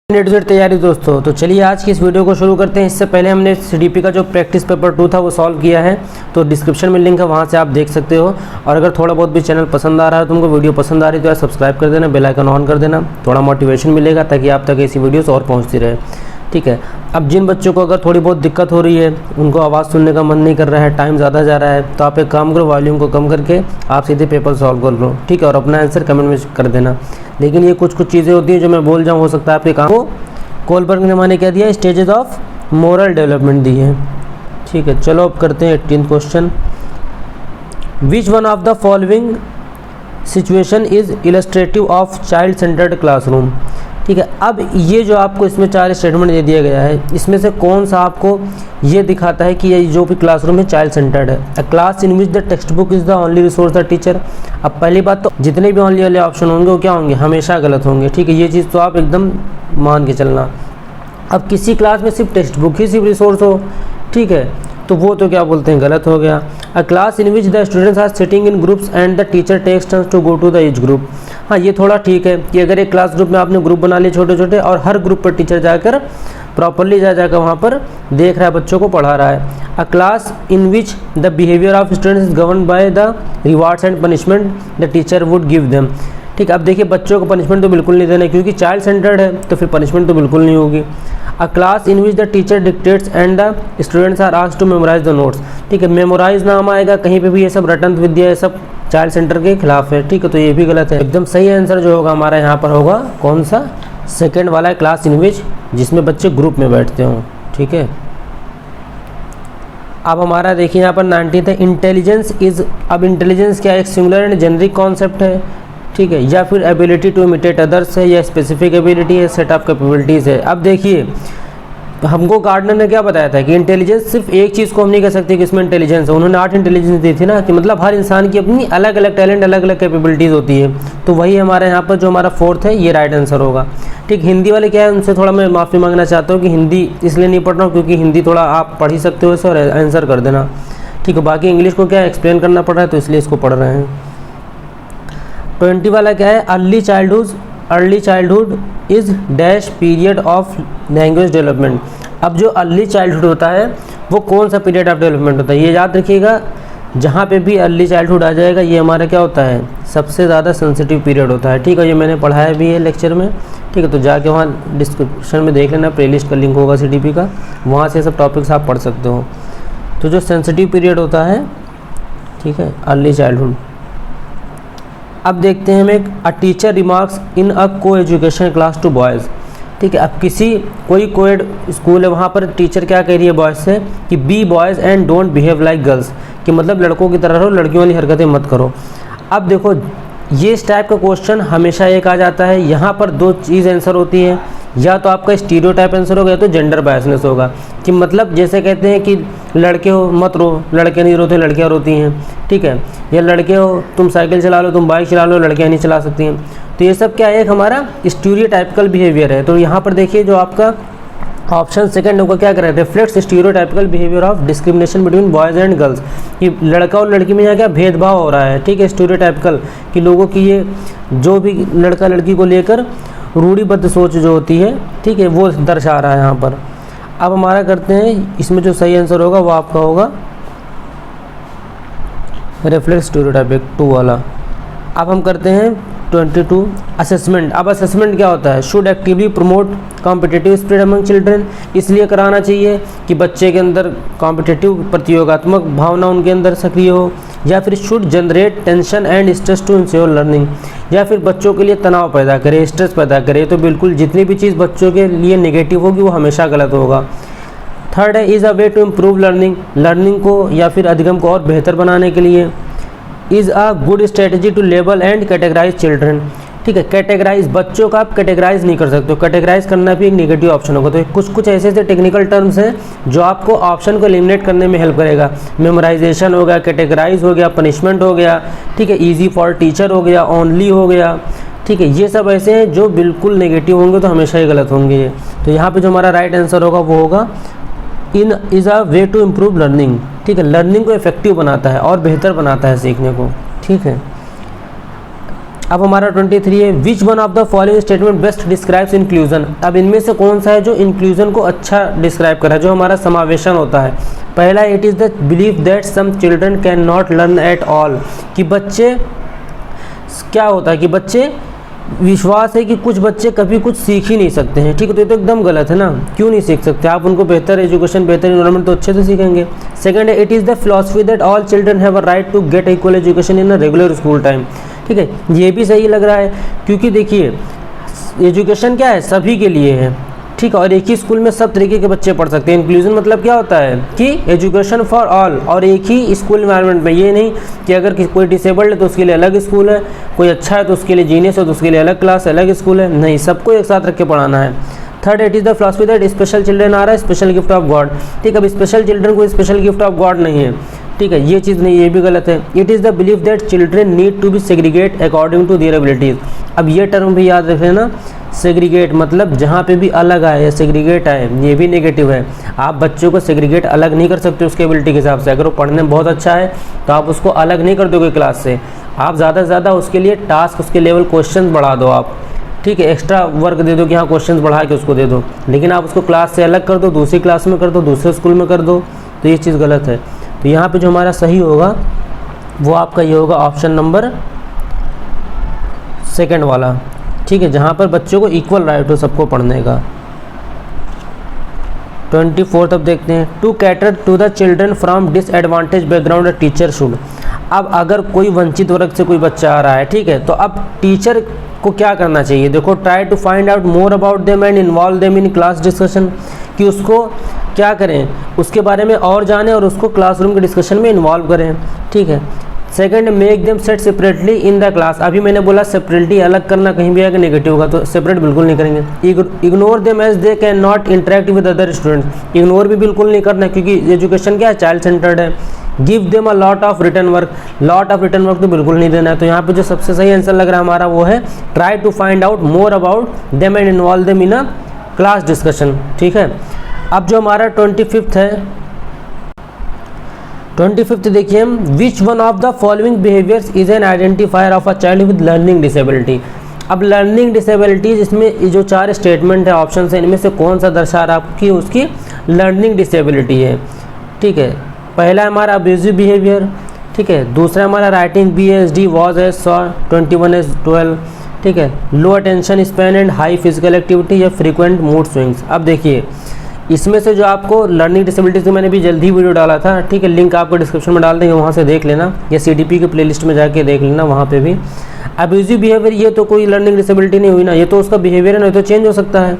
Net set तैयारी दोस्तों, तो चलिए आज की इस वीडियो को शुरू करते हैं। इससे पहले हमने सीडीपी का जो प्रैक्टिस पेपर 2 था वो सॉल्व किया है, तो डिस्क्रिप्शन में लिंक है, वहाँ से आप देख सकते हो। और अगर थोड़ा बहुत भी चैनल पसंद आ रहा है, तुमको वीडियो पसंद आ रही है तो यार सब्सक्राइब कर देना, बेल आइकन ऑन कर देना, थोड़ा मोटिवेशन मिलेगा ताकि आप तक ऐसी वीडियोस और पहुँचती रहे। ठीक है। अब जिन बच्चों को अगर थोड़ी बहुत दिक्कत हो रही है, उनको आवाज़ सुनने का मन नहीं कर रहा है, टाइम ज़्यादा जा रहा है, तो आप एक काम करो, वॉल्यूम को कम करके आप सीधे पेपर सॉल्व कर लो। ठीक है। और अपना आंसर कमेंट में कर देना। लेकिन ये कुछ चीज़ें होती हैं जो मैं बोल जाऊँ, हो सकता है आपके काम को। कोलबर्ग ने मैंने क्या दिया, स्टेजेस ऑफ मोरल डेवलपमेंट दी है। ठीक है। चलो अब करते हैं 18th question. Which one of the following situation is illustrative of child centred classroom. ठीक है। अब ये जो आपको इसमें 4 स्टेटमेंट दे दिया गया है, इसमें से कौन सा आपको ये दिखाता है कि ये जो भी क्लासरूम है चाइल्ड सेंटर्ड है। अ class in which the text book is the only resource the teacher. अब पहली बात तो जितने भी ओनली वाले ऑप्शन होंगे वो क्या होंगे, हमेशा गलत होंगे। ठीक है। ये चीज़ तो आप एकदम मान के चलना। अब किसी क्लास में सिर्फ टेक्स्ट बुक ही सिर्फ रिसोर्स हो, ठीक है, तो वो तो क्या बोलते हैं, गलत हो गया। A class in which the students are sitting in groups and the teacher takes turns to go to the each group. हाँ, ये थोड़ा ठीक है कि अगर एक क्लास ग्रुप में आपने ग्रुप बना लिए छोटे छोटे, और हर ग्रुप पर टीचर जाकर प्रॉपरली जाकर वहाँ पर देख रहा है, बच्चों को पढ़ा रहा है। अ class in which the behaviour of students is govern by the rewards and punishment the teacher would give them. ठीक है। अब देखिए, बच्चों को पनिशमेंट तो बिल्कुल नहीं देना, क्योंकि चाइल्ड सेंटर्ड है, तो फिर पनिशमेंट तो बिल्कुल नहीं होगी। A class in which the teacher dictates and the students are asked to memorize the notes. ठीक है। मेमोराइज नाम आएगा कहीं पे भी, ये सब रटंत विद्या, ये सब चाइल्ड सेंटर के खिलाफ है। ठीक है। तो ये भी गलत है। एकदम सही आंसर जो होगा हमारा यहाँ पर होगा कौन सा, सेकेंड वाला है, क्लास इन विच, जिसमें बच्चे ग्रुप में बैठते हों। ठीक है। अब हमारा देखिए यहाँ पर 19th है, इंटेलिजेंस इज। अब इंटेलिजेंस क्या, एक सिंगुलर एंड जेनरिक कॉन्सेप्ट है, ठीक है, या फिर एबिलिटी टू इमिटेट अदर्स है, या स्पेसिफिक एबिलिटी है, सेट ऑफ कैपेबिलिटीज़ है। अब देखिए, हमको गार्डनर ने क्या बताया था कि इंटेलिजेंस सिर्फ एक चीज़ को हम नहीं कह सकते कि इसमें इंटेलिजेंस है। उन्होंने 8 इंटेलिजेंस दी थी ना, कि मतलब हर इंसान की अपनी अलग अलग टैलेंट, अलग अलग कैपेबिलिटीज़ होती है। तो वही हमारे यहाँ पर जो हमारा 4th है, ये राइट आंसर होगा। ठीक। हिंदी वाले क्या है, उनसे थोड़ा मैं माफ़ी मांगना चाहता हूँ कि हिंदी इसलिए नहीं पढ़ रहा हूँ क्योंकि हिंदी थोड़ा आप पढ़ ही सकते हो इसे और आंसर कर देना। ठीक है। बाकी इंग्लिश को क्या एक्सप्लेन करना पड़ रहा है, तो इसलिए इसको पढ़ रहे हैं। 20 वाला क्या है, early childhood is dash period of language development. अब जो अर्ली चाइल्डहुड होता है वो कौन सा पीरियड ऑफ डेवलपमेंट होता है, ये याद रखिएगा। जहाँ पे भी अर्ली चाइल्डहुड आ जाएगा, ये हमारा क्या होता है, सबसे ज़्यादा सेंसिटिव पीरियड होता है। ठीक है। ये मैंने पढ़ाया भी है लेक्चर में। ठीक है। तो जाके वहाँ डिस्क्रिप्शन में देख लेना, प्लेलिस्ट का लिंक होगा सीडीपी का, वहाँ से सब टॉपिक्स आप पढ़ सकते हो। तो जो सेंसिटिव पीरियड होता है, ठीक है, अर्ली चाइल्डहुड। अब देखते हैं हम एक, अ टीचर रिमार्क्स इन अ को एजुकेशन क्लास टू बॉयज़। ठीक है। अब कोई कोएड स्कूल है, वहाँ पर टीचर क्या कह रही है बॉयज़ से कि be boys and don't behave like girls, कि मतलब लड़कों की तरह रहो, लड़कियों वाली हरकतें मत करो। अब देखो, ये इस टाइप का क्वेश्चन हमेशा एक आ जाता है। यहाँ पर 2 चीज़ आंसर होती है, या तो आपका स्टीरियोटाइप आंसर होगा, या तो जेंडर बायसनेस होगा। कि मतलब जैसे कहते हैं कि लड़के हो मत रो, लड़के नहीं रोते, लड़कियाँ रोती हैं। ठीक है। या लड़के हो तुम साइकिल चला लो, तुम बाइक चला लो, लड़कियाँ नहीं चला सकती हैं। तो ये सब क्या है, एक हमारा स्टीरियोटाइपिकल बिहेवियर है। तो यहाँ पर देखिए, जो आपका ऑप्शन सेकंड होगा, क्या कर रहे थे, reflects stereotypical behaviour of discrimination between boys and girls. कि लड़का और लड़की में यहाँ क्या भेदभाव हो रहा है। ठीक है। स्टीरियोटाइपिकल, कि लोगों की ये जो भी लड़का लड़की को लेकर रूढ़िबद्ध सोच जो होती है, ठीक है, वो दर्शा रहा है यहाँ पर। अब हमारा करते हैं, इसमें जो सही आंसर होगा वो आपका होगा रिफ्लेक्ट स्टीरियोटाइपिक 2 वाला। अब हम करते हैं 22, असेसमेंट। अब असेसमेंट क्या होता है, should actively promote competitive spirit among children. इसलिए कराना चाहिए कि बच्चे के अंदर कॉम्पिटिटिव, प्रतियोगात्मक भावना उनके अंदर सक्रिय हो, या फिर should generate tension and stress to ensure learning, या फिर बच्चों के लिए तनाव पैदा करे, स्ट्रेस पैदा करे। तो बिल्कुल जितनी भी चीज़ बच्चों के लिए नेगेटिव होगी वो हमेशा गलत होगा। थर्ड है, is a way to improve learning को या फिर अधिगम को और बेहतर बनाने के लिए। Is a good strategy to label and categorize children. ठीक है। कैटेगराइज, बच्चों का आप कैटेगराइज नहीं कर सकते हो, कैटेगराइज करना भी एक नेगेटिव ऑप्शन होगा। तो कुछ ऐसे टेक्निकल टर्म्स हैं जो आपको ऑप्शन को एलिमिनेट करने में हेल्प करेगा। मेमोराइजेशन हो गया, कैटेगराइज हो गया, पनिशमेंट हो गया, ठीक है, ईजी फॉर टीचर हो गया, ओनली हो गया। ठीक है। ये सब ऐसे हैं जो बिल्कुल नेगेटिव होंगे, तो हमेशा ही गलत होंगे ये। तो यहाँ पर जो हमारा राइट आंसर होगा वो होगा in is a way to improve learning. ठीक है। लर्निंग को इफेक्टिव बनाता है और बेहतर बनाता है सीखने को। ठीक है। अब हमारा 23 है, विच one of the following statement best describes inclusion. अब इनमें से कौन सा है जो इंक्लूजन को अच्छा डिस्क्राइब कर रहा है, जो हमारा समावेशन होता है। पहला, it is the belief that some children can not learn at all, कि बच्चे क्या होता है कि बच्चे विश्वास है कि कुछ बच्चे कभी कुछ सीख ही नहीं सकते हैं। ठीक है, तो ये तो एकदम गलत है ना, क्यों नहीं सीख सकते, आप उनको बेहतर एजुकेशन, बेहतर इन्वायरमेंट तो अच्छे से सीखेंगे। सेकंड है, it is the philosophy that all children have a right to get equal education in a regular school time. ठीक है, ये भी सही लग रहा है, क्योंकि देखिए एजुकेशन क्या है, सभी के लिए है। ठीक है, और एक ही स्कूल में सब तरीके के बच्चे पढ़ सकते हैं। इंक्लूजन मतलब क्या होता है कि एजुकेशन फॉर ऑल, और एक ही स्कूल इन्वायरमेंट में। ये नहीं कि अगर कोई डिसेबल्ड है तो उसके लिए अलग स्कूल है, कोई अच्छा है तो उसके लिए जीनियस है तो उसके लिए अलग क्लास, अलग स्कूल है, नहीं, सबको एक साथ रख के पढ़ाना है। Third, it is the philosophy that special children are a special gift of God. ठीक है, अब स्पेशल चिल्ड्रन को स्पेशल गिफ्ट ऑफ गॉड नहीं है। ठीक है, ये चीज़ नहीं, ये भी गलत है। It is the belief that children need to be segregate according to their abilities. अब ये टर्म भी याद रख लेना, सेग्रीगेट मतलब जहाँ पे भी अलग आए या सेग्रीगेट आए, ये भी नेगेटिव है। आप बच्चों को सेग्रीगेट अलग नहीं कर सकते उसके एबिलिटी के हिसाब से। अगर वो पढ़ने में बहुत अच्छा है तो आप उसको अलग नहीं कर दोगे क्लास से, आप ज़्यादा से ज़्यादा उसके लिए टास्क, उसके लेवल क्वेश्चन बढ़ा दो आप। ठीक है, एक्स्ट्रा वर्क दे दो कि हाँ क्वेश्चन बढ़ा के उसको दे दो, लेकिन आप उसको क्लास से अलग कर दो, दूसरी क्लास में कर दो, दूसरे स्कूल में कर दो, तो ये चीज़ गलत है। तो यहाँ पे जो हमारा सही होगा वो आपका ये होगा ऑप्शन नंबर सेकंड वाला। ठीक है, जहाँ पर बच्चों को इक्वल राइट हो सबको पढ़ने का। 24 अब देखते हैं, to cater to the children from disadvantage background teacher should. अब अगर कोई वंचित वर्ग से कोई बच्चा आ रहा है, ठीक है, तो अब टीचर को क्या करना चाहिए, देखो, try to find out more about them and involve them in class discussion, कि उसको क्या करें, उसके बारे में और जानें और उसको क्लासरूम के डिस्कशन में इन्वॉल्व करें। ठीक है, second, make them set separately in the class. अभी मैंने बोला सेपरेटली अलग करना, कहीं भी आगे नेगेटिव होगा, तो सेपरेट बिल्कुल नहीं करेंगे। Ignore them as they can not interact with other students. Ignore भी बिल्कुल नहीं करना, क्योंकि एजुकेशन क्या है, चाइल्ड सेंटर्ड है। Give them a lot of return work, lot of return work तो बिल्कुल नहीं देना है। तो यहाँ पे जो सबसे सही आंसर लग रहा है हमारा वो है try to find out more about them and involve them in a class discussion. ठीक है, अब जो हमारा 25 है, 25 देखिए, which one of the following behaviours is an identifier of a child with learning disability. अब लर्निंग डिसेबिलिटीज, इसमें जो 4 स्टेटमेंट है, ऑप्शन है, इनमें से कौन सा दर्शा रहा आपकी उसकी लर्निंग डिसेबिलिटी है। ठीक है, पहला हमारा अब्यूजिव बिहेवियर। ठीक है, दूसरा हमारा writing BSD was age so 21 age 12। ठीक है, low attention span and high physical activity या फ्रीक्वेंट मूड स्विंग्स। अब देखिए इसमें से जो आपको लर्निंग डिसेबिलिटीज़ की मैंने भी जल्दी वीडियो डाला था, ठीक है, लिंक आपको डिस्क्रिप्शन में डाल देंगे, वहाँ से देख लेना, या CDP के प्लेलिस्ट में जाके देख लेना, वहाँ पे भी। अब्यूजिव बिहेवियर, ये तो कोई लर्निंग डिसेबिलिटी नहीं हुई ना, ये तो उसका बिहेवियर है ना, ये तो चेंज हो सकता है।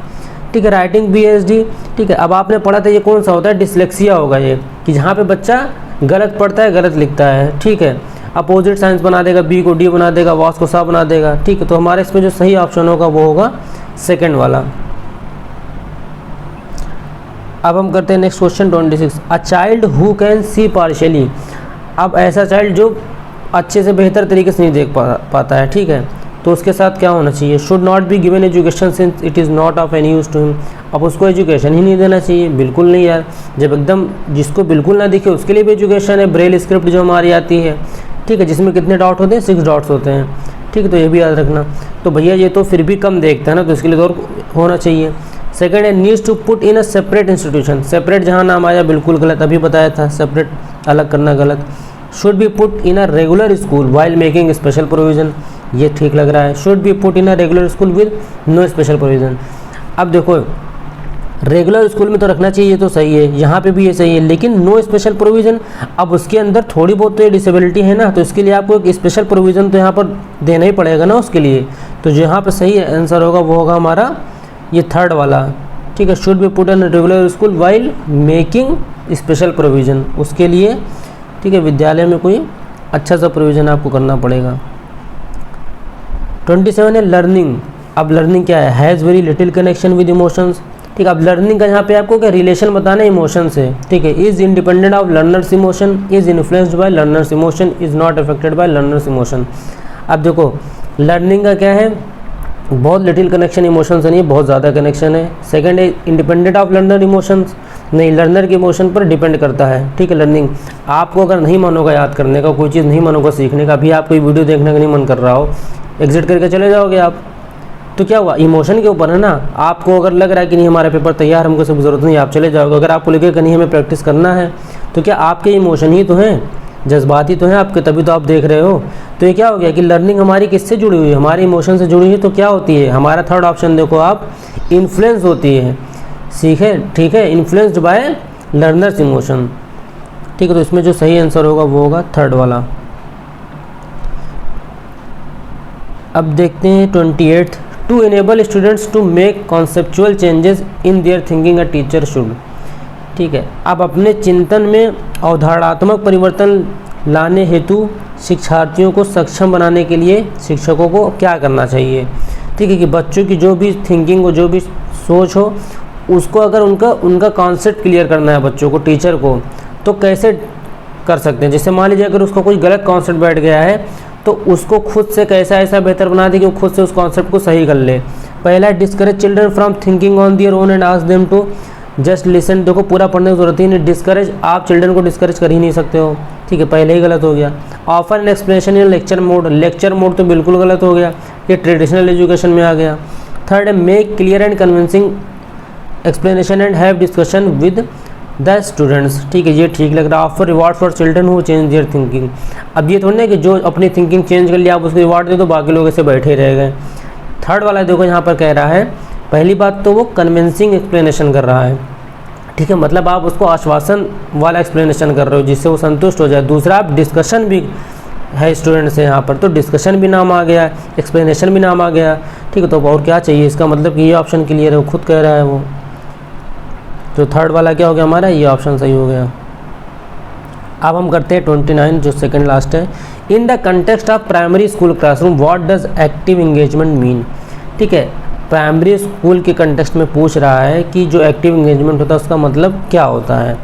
ठीक है, राइटिंग BSD, ठीक है, अब आपने पढ़ा था ये कौन सा होता है, डिसलेक्सिया होगा ये, कि जहाँ पे बच्चा गलत पढ़ता है, गलत लिखता है। ठीक है, अपोजिट साइंस बना देगा, B को D बना देगा, वॉस को सा बना देगा। ठीक है, तो हमारे इसमें जो सही ऑप्शन होगा वो होगा सेकेंड वाला। अब हम करते हैं next question 26, a child who can see partially. अब ऐसा चाइल्ड जो अच्छे से बेहतर तरीके से नहीं देख पाता है, ठीक है, तो उसके साथ क्या होना चाहिए, should not be given education since it is not of any use to him. अब उसको एजुकेशन ही नहीं देना चाहिए, बिल्कुल नहीं यार, जब एकदम जिसको बिल्कुल ना दिखे उसके लिए भी एजुकेशन है। ब्रेल स्क्रिप्ट जो हमारी आती है, ठीक है, जिसमें कितने डॉट होते हैं, 6 डॉट्स होते हैं। ठीक है, तो ये भी याद रखना। तो भैया ये तो फिर भी कम देखता है ना, तो इसके लिए तो और होना चाहिए। सेकंड है needs to put in a separate institution. Separate जहाँ नाम आया बिल्कुल गलत, अभी बताया था, सेपरेट अलग करना गलत। Should be put in a regular school while making special provision, ये ठीक लग रहा है। Should be put in a regular school with no special provision. अब देखो रेगुलर स्कूल में तो रखना चाहिए, ये तो सही है, यहाँ पे भी ये सही है, लेकिन नो स्पेशल प्रोविज़न। अब उसके अंदर थोड़ी बहुत तो ये डिसेबिलिटी है ना, तो इसके लिए आपको एक स्पेशल प्रोविज़न तो यहाँ पर देना ही पड़ेगा ना उसके लिए। तो जो यहाँ पर सही आंसर होगा वो होगा हमारा ये थर्ड वाला। ठीक है, should be put in regular school while making special provision, उसके लिए ठीक है विद्यालय में कोई अच्छा सा प्रोविज़न आपको करना पड़ेगा। 27 है लर्निंग। अब लर्निंग क्या है, has very little connection with emotions. ठीक है, अब लर्निंग का यहाँ पे आपको क्या रिलेशन बताना है इमोशन से। ठीक है, is independent of learners emotion, is influenced by learners emotion, is not affected by learners emotion. अब देखो लर्निंग का क्या है, बहुत लिटिल कनेक्शन इमोशन से नहीं, बहुत ज़्यादा कनेक्शन है। सेकंड है इंडिपेंडेंट ऑफ लर्नर इमोशंस, नहीं, लर्नर के इमोशन पर डिपेंड करता है। ठीक है, लर्निंग आपको अगर नहीं मन होगा याद करने का, कोई चीज़ नहीं मन होगा सीखने का, अभी आप कोई वीडियो देखने का नहीं मन कर रहा हो, एग्जिट करके चले जाओगे आप। तो क्या हुआ, इमोशन के ऊपर है ना। आपको अगर लग रहा है कि नहीं हमारा पेपर तैयार, हमको सब ज़रूरत नहीं, आप चले जाओगे। अगर आपको लगे कि नहीं हमें प्रैक्टिस करना है, तो क्या आपके इमोशन ही तो हैं, जज्बात ही तो हैं आपके, तभी तो आप देख रहे हो। तो ये क्या हो गया कि लर्निंग हमारी किससे जुड़ी हुई है, हमारे इमोशन से जुड़ी हुई है। तो क्या होती है, हमारा थर्ड ऑप्शन देखो आप, इन्फ्लुएंस होती है, सीखे, ठीक है, इन्फ्लुएंस्ड बाय लर्नर्स इमोशन, ठीक है। तो इसमें जो सही आंसर होगा वो होगा थर्ड वाला। अब देखते हैं 28, to enable students to make conceptual changes in their thinking a teacher should, ठीक है। अब अपने चिंतन में अवधारणात्मक परिवर्तन लाने हेतु शिक्षार्थियों को सक्षम बनाने के लिए शिक्षकों को क्या करना चाहिए, ठीक है। कि बच्चों की जो भी थिंकिंग हो, जो भी सोच हो, उसको अगर उनका कॉन्सेप्ट क्लियर करना है बच्चों को, टीचर को, तो कैसे कर सकते हैं। जैसे मान लीजिए अगर उसको कोई गलत कॉन्सेप्ट बैठ गया है, तो उसको खुद से कैसा ऐसा बेहतर बना दे कि वो खुद से उस कॉन्सेप्ट को सही कर ले। पहला, discourage children from thinking on their own and ask them to just listen. देखो पूरा पढ़ने की जरूरत ही नहीं, डिस्करेज, आप चिल्ड्रन को डिस्करेज कर ही नहीं सकते हो, ठीक है, पहले ही गलत हो गया। Offer an explanation in lecture mode, lecture mode तो बिल्कुल गलत हो गया, ये ट्रेडिशनल एजुकेशन में आ गया। थर्ड है, make clear and convincing explanation and have discussion with the students, ठीक है, ये ठीक लग रहा है। Offer reward for children who change their thinking. अब ये थोड़ी ना कि जो अपनी थिंकिंग चेंज कर लिया आप उसको रिवार्ड दे दो, बाकी लोग ऐसे बैठे रह गए। थर्ड वाला देखो यहाँ पर कह रहा है, पहली बात तो वो कन्विंसिंग एक्सप्लेनेशन कर रहा है, ठीक है, मतलब आप उसको आश्वासन वाला एक्सप्लेनेशन कर रहे हो जिससे वो संतुष्ट हो जाए। दूसरा, आप डिस्कशन भी है स्टूडेंट से यहाँ पर, तो डिस्कशन भी नाम आ गया, एक्सप्लेनेशन भी नाम आ गया, ठीक है। तो और क्या चाहिए, इसका मतलब कि ये ऑप्शन क्लियर है, वो खुद कह रहा है वो। तो थर्ड वाला क्या हो गया हमारा, ये ऑप्शन सही हो गया। अब हम करते हैं 29 जो सेकंड लास्ट है। In the context of primary school classroom what does active engagement mean, ठीक है, प्राइमरी स्कूल के कंटेक्स्ट में पूछ रहा है कि जो एक्टिव एंगेजमेंट होता है उसका मतलब क्या होता है,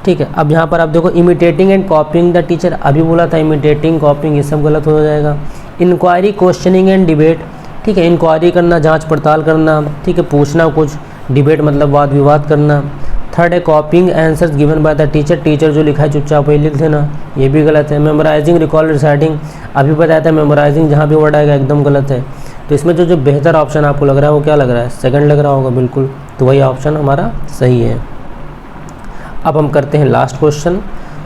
ठीक है। अब यहाँ पर आप देखो, imitating and copying the teacher, अभी बोला था इमिटेटिंग कॉपिंग ये सब गलत हो जाएगा। इंक्वायरी, क्वेश्चनिंग एंड डिबेट, ठीक है, इंक्वायरी करना, जांच पड़ताल करना, ठीक है, पूछना कुछ, डिबेट मतलब वाद विवाद करना। थर्ड है, कॉपिंग answers given by the teacher, teacher जो लिखा है चुपचाप वही लिख देना, ये भी गलत है। मेमोराइजिंग, रिकॉल, रिसाइटिंग, अभी बताया था मेमोराइजिंग जहाँ भी वर्ड आएगा एकदम गलत है। तो इसमें जो बेहतर ऑप्शन आपको लग रहा है वो क्या लग रहा है, सेकंड लग रहा होगा बिल्कुल, तो वही ऑप्शन हमारा सही है। अब हम करते हैं लास्ट क्वेश्चन,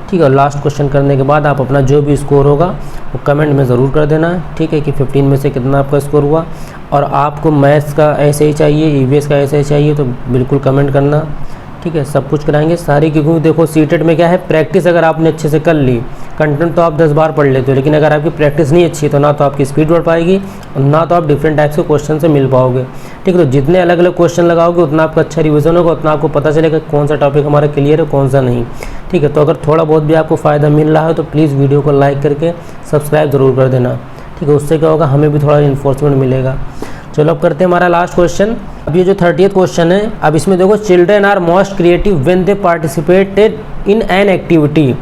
ठीक है। लास्ट क्वेश्चन करने के बाद आप अपना जो भी स्कोर होगा वो कमेंट में ज़रूर कर देना, ठीक है, कि 15 में से कितना आपका स्कोर हुआ। और आपको मैथ्स का ऐसे ही चाहिए, ईवीएस का ऐसे ही चाहिए, तो बिल्कुल कमेंट करना, ठीक है। सब कुछ कराएंगे सारी, क्योंकि देखो सीटेट में क्या है, प्रैक्टिस अगर आपने अच्छे से कर ली, कंटेंट तो आप 10 बार पढ़ लेते हो, लेकिन अगर आपकी प्रैक्टिस नहीं अच्छी तो ना तो आपकी स्पीड बढ़ पाएगी और ना तो आप डिफरेंट टाइप्स के क्वेश्चन से मिल पाओगे, ठीक है। तो जितने अलग अलग क्वेश्चन लगाओगे उतना आपका अच्छा रिविजन होगा, उतना आपको पता चलेगा कौन सा टॉपिक हमारा क्लियर है कौन सा नहीं, ठीक है। तो अगर थोड़ा बहुत भी आपको फ़ायदा मिल रहा है तो प्लीज़ वीडियो को लाइक करके सब्सक्राइब ज़रूर कर देना, ठीक है। उससे क्या होगा, हमें भी थोड़ा इन्फोर्समेंट मिलेगा। चलो अब करते हैं हमारा लास्ट क्वेश्चन। अब ये जो 30th क्वेश्चन है, अब इसमें देखो, children are most creative when they participated in an activity,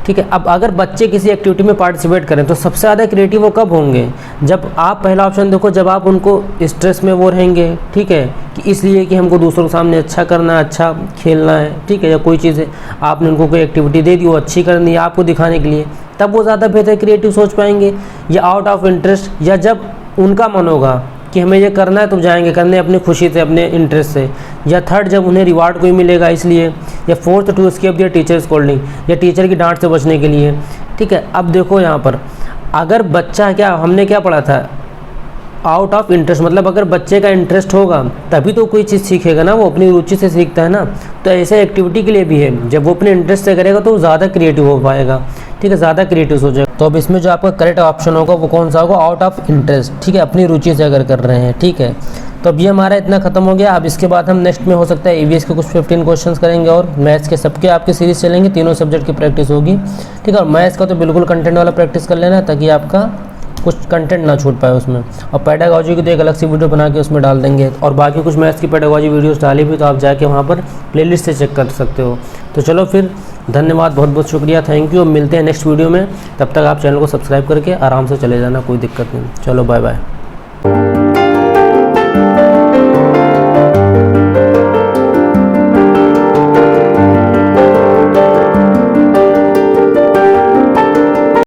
ठीक है। अब अगर बच्चे किसी एक्टिविटी में पार्टिसिपेट करें तो सबसे ज़्यादा क्रिएटिव वो कब होंगे, जब आप, पहला ऑप्शन देखो, जब आप उनको स्ट्रेस में वो रहेंगे, ठीक है, कि इसलिए कि हमको दूसरों के सामने अच्छा करना है, अच्छा खेलना है, ठीक है, या कोई चीज़ है आपने उनको कोई एक्टिविटी दे दी वो अच्छी करनी है आपको दिखाने के लिए, तब वो ज़्यादा बेहतर क्रिएटिव सोच पाएंगे। या आउट ऑफ इंटरेस्ट, या जब उनका मन होगा कि हमें ये करना है तो जाएंगे करने अपनी खुशी से, अपने इंटरेस्ट से। या थर्ड, जब उन्हें रिवार्ड कोई मिलेगा इसलिए। या fourth, to escape their teacher scolding, या टीचर की डांट से बचने के लिए, ठीक है। अब देखो यहाँ पर, अगर बच्चा, क्या हमने क्या पढ़ा था, आउट ऑफ इंटरेस्ट, मतलब अगर बच्चे का इंटरेस्ट होगा तभी तो कोई चीज़ सीखेगा ना, वो अपनी रुचि से सीखता है ना। तो ऐसे एक्टिविटी के लिए भी है, जब वो अपने इंटरेस्ट से करेगा तो वो ज़्यादा क्रिएटिव हो पाएगा, ठीक है, ज़्यादा क्रिएटिव सोचेगा। तो अब इसमें जो आपका करेक्ट ऑप्शन होगा वो कौन सा होगा, आउट ऑफ इंटरेस्ट, ठीक है, अपनी रुचि से अगर कर रहे हैं, ठीक है। तो अब ये हमारा इतना खत्म हो गया। अब इसके बाद हम नेक्स्ट में हो सकता है ईवीएस के कुछ 15 क्वेश्चंस करेंगे और मैथ्स के सबके आपके सीरीज चलेंगे, तीनों सब्जेक्ट की प्रैक्टिस होगी, ठीक है। और मैथ्स का तो बिल्कुल कंटेंट वाला प्रैक्टिस कर लेना ताकि आपका कुछ कंटेंट ना छूट पाए उसमें। और पेडागोजी की तो एक अलग सी वीडियो बना के उसमें डाल देंगे, और बाकी कुछ मैथ्स की पेडागोजी वीडियोस डाली भी तो आप जाके वहाँ पर प्लेलिस्ट से चेक कर सकते हो। तो चलो फिर, धन्यवाद, बहुत बहुत शुक्रिया, थैंक यू। मिलते हैं नेक्स्ट वीडियो में, तब तक आप चैनल को सब्सक्राइब करके आराम से चले जाना, कोई दिक्कत नहीं। चलो बाय बाय।